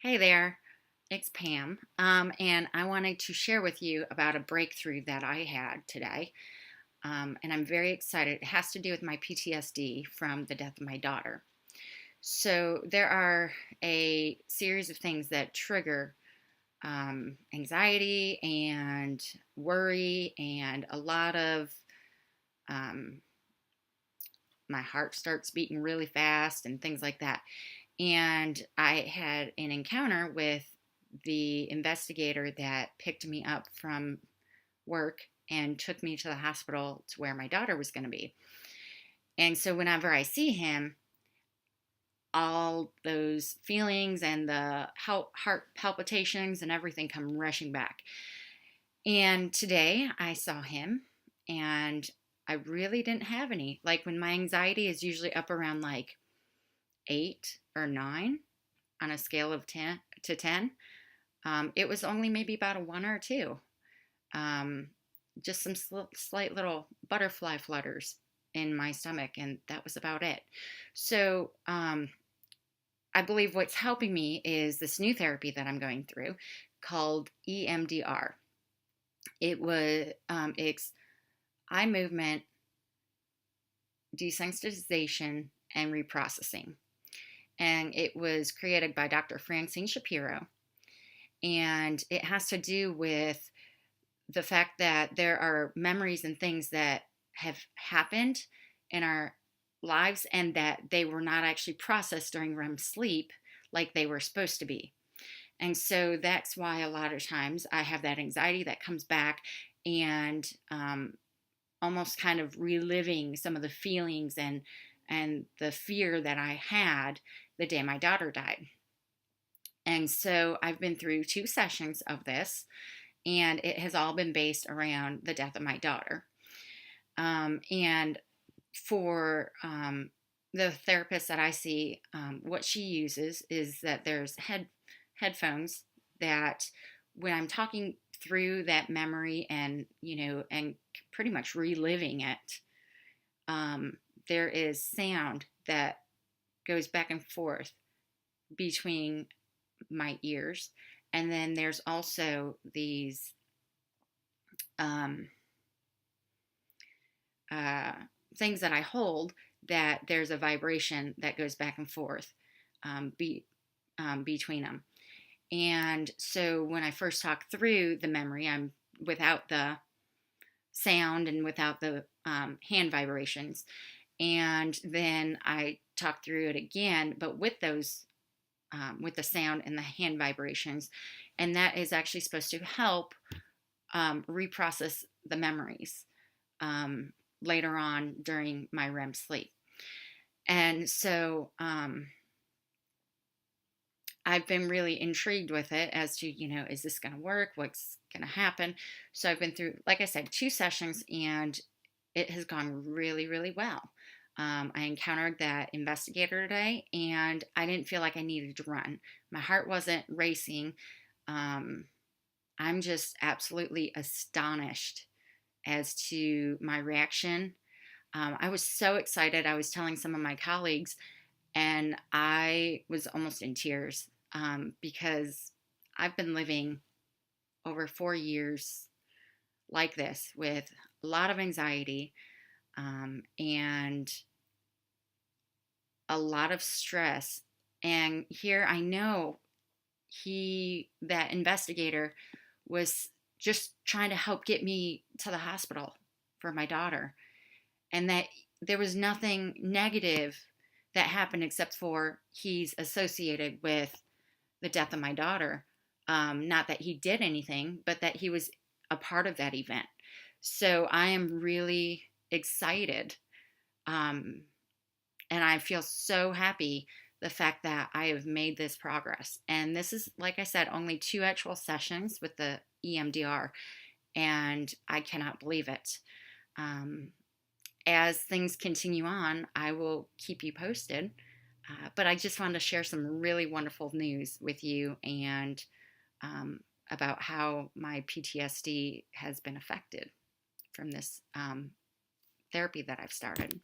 Hey there, it's Pam, and I wanted to share with you about a breakthrough that I had today, and I'm very excited. It has to do with my PTSD from the death of my daughter. So, there are a series of things that trigger anxiety and worry, and a lot of um, my heart starts beating really fast and things like that. And I had an encounter with the investigator that picked me up from work and took me to the hospital to where my daughter was going to be. And so whenever I see him, all those feelings and the heart palpitations and everything come rushing back. And today I saw him and I really didn't have any. Like when my anxiety is usually up around like 8 or 9 on a scale of 10 to 10. It was only maybe about a 1 or 2. Um, just some slight little butterfly flutters in my stomach, and that was about it. So I believe what's helping me is this new therapy that I'm going through called EMDR. It's eye movement desensitization and reprocessing, and it was created by Dr. Francine Shapiro. And it has to do with the fact that there are memories and things that have happened in our lives and that they were not actually processed during REM sleep like they were supposed to be. And so that's why a lot of times I have that anxiety that comes back and almost kind of reliving some of the feelings and the fear that I had the day my daughter died. And so I've been through 2 sessions of this, and it has all been based around the death of my daughter. And for the therapist that I see, what she uses is that there's headphones that when I'm talking through that memory and pretty much reliving it, there is sound that goes back and forth between my ears. And then there's also these uh, things that I hold that there's a vibration that goes back and forth between them. And so when I first talk through the memory, I'm without the sound and without the hand vibrations. And then I talk through it again, but with those with the sound and the hand vibrations. And that is actually supposed to help reprocess the memories later on during my REM sleep. And so I've been really intrigued with it as to, is this going to work? What's going to happen? So I've been through, like I said, 2 sessions, and it has gone really, really well. I encountered that investigator today, and I didn't feel like I needed to run. My heart wasn't racing. I'm just absolutely astonished as to my reaction. I was so excited. I was telling some of my colleagues, and I was almost in tears because I've been living over 4 years like this with a lot of anxiety and a lot of stress. And here I know that investigator was just trying to help get me to the hospital for my daughter, and that there was nothing negative that happened except for he's associated with the death of my daughter. Not that he did anything, but that he was a part of that event. So I am really excited. And I feel so happy the fact that I have made this progress. And this is, like I said, only 2 actual sessions with the EMDR, and I cannot believe it. As things continue on, I will keep you posted. But I just wanted to share some really wonderful news with you and about how my PTSD has been affected from this therapy that I've started.